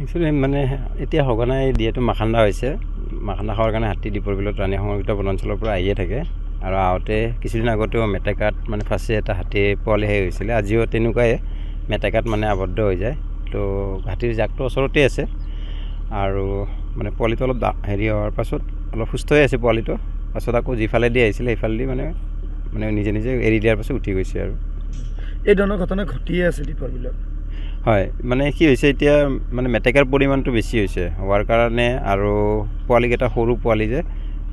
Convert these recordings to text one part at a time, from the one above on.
Actually মানে এতিয়া সঘনাই দিয়েতো মাখান্দা হৈছে। মাখান্দা খোৱাৰ কাৰণে হাতী দীপৰ বিলত ৰাণী সংৰক্ষিত বনাঞ্চলৰ পৰা আহিয়ে থাকে। আৰু আহোঁতে কিছুদিন আগতেও মেটেকাত মানে ফাঁচি এটা হাতী পোৱালি সেই হৈছিলে। আজিও তেনেকুৱাই মেটেকাত মানে আবদ্ধ হৈ যায়। তো হাতীৰ জাকটো ওচৰতে আছে আৰু মানে পোৱালিটো অলপ হেৰি হোৱাৰ পাছত অলপ সুস্থ হৈ আছে পোৱালিটো। পাছত আকৌ যিফালেদি আহিছিলে সেইফালেদি মানে নিজে নিজে এৰি দিয়াৰ পাছত উঠি গৈছে আৰু। এই ধৰণৰ ঘটনা ঘটিয়ে আছে দীপৰ বিলত। হয়, মানে কি হৈছে এতিয়া মানে মেটেকাৰ পৰিমাণটো বেছি হৈছে হোৱাৰ কাৰণে আৰু পোৱালিকেইটা সৰু পোৱালি যে,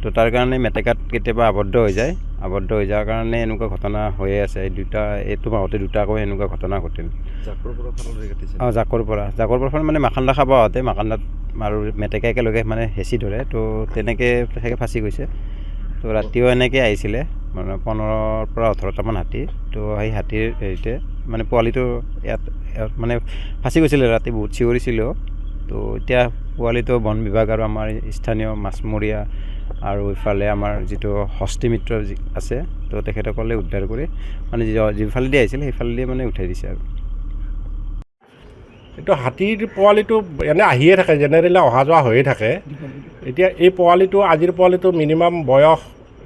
তো তাৰ কাৰণে মেটেকাত কেতিয়াবা আবদ্ধ হৈ যায়। আবদ্ধ হৈ যোৱাৰ কাৰণে এনেকুৱা ঘটনা হৈয়ে আছে। এইটো মাহতে দুটাকৈ এনেকুৱা ঘটনা ঘটিল। জাকৰ পৰা মানে মাখান্দা খাব আহোঁতে মাখান্দাত আৰু মেটেকা একেলগে মানে হেঁচি ধৰে, তো তেনেকৈ সেই ফাঁচি গৈছে। তো ৰাতিও এনেকৈ আহিছিলে মানে 15ৰ পৰা 18টামান হাতী। তো সেই হাতীৰ হেৰিতে মানে পোৱালিটো ইয়াত মানে ফাঁচি গৈছিলে। ৰাতি বহুত চিঞৰিছিলোঁ। তো এতিয়া পোৱালিটো বন বিভাগ আৰু আমাৰ স্থানীয় মাছমৰীয়া আৰু ইফালে আমাৰ যিটো হস্তি মিত্ৰ আছে, তো তেখেতসকলে উদ্ধাৰ কৰি মানে যিফালেদি আহিছিলে সেইফালেদি মানে উঠাই দিছে আৰু। এইটো হাতীৰ পোৱালিটো এনে আহিয়ে থাকে, জেনেৰেলি অহা যোৱা হৈয়ে থাকে। এতিয়া এই আজিৰ পোৱালিটো মিনিমাম বয়স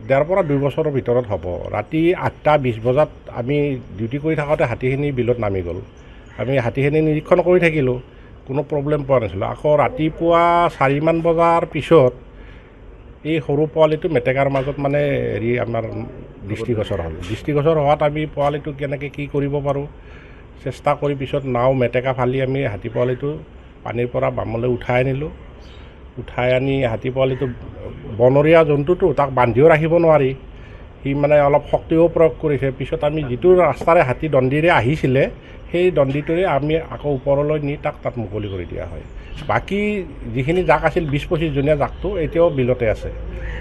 1.5 পৰা 2 বছৰৰ ভিতৰত হ'ব। ৰাতি 8:20 বজাত আমি ডিউটি কৰি থাকোঁতে হাতীখিনি বিলত নামি গ'ল। আমি হাতীখিনি নিৰীক্ষণ কৰি থাকিলোঁ, কোনো প্ৰব্লেম পোৱা নাছিলোঁ। আকৌ ৰাতিপুৱা 4মান বজাৰ পিছত এই সৰু পোৱালিটো মেটেকাৰ মাজত মানে আমাৰ দৃষ্টিগোচৰ হ'ল। দৃষ্টিগোচৰ হোৱাত আমি পোৱালিটো কেনেকৈ কি কৰিব পাৰোঁ চেষ্টা কৰি পিছত নাও মেটেকা ফালি আমি হাতী পোৱালিটো পানীৰ পৰা বামলৈ উঠাই আনিলোঁ। উঠাই আনি হাতী পোৱালিটো বনৰীয়া জন্তুটো, তাক বান্ধিও ৰাখিব নোৱাৰি। সি মানে অলপ শক্তিও প্ৰয়োগ কৰিছে। পিছত আমি যিটো ৰাস্তাৰে হাতী দণ্ডিৰে আহিছিলে সেই দণ্ডিটোৰে আমি আকৌ ওপৰলৈ নি তাত মুকলি কৰি দিয়া হয়। বাকী যিখিনি জাক আছিল 20-25 জনীয়া জাকটো এতিয়াও বিলতে আছে।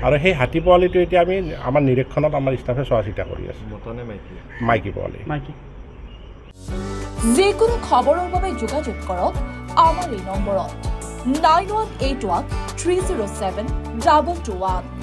আৰু সেই হাতী পোৱালিটো এতিয়া আমি আমাৰ নিৰীক্ষণত আমাৰ ষ্টাফে চোৱা চিতা কৰি আছোঁ। মাইকী পোৱালি। যিকোনো খবৰৰ বাবে যোগাযোগ কৰক আমাৰ এই নম্বৰত 9181 307 221।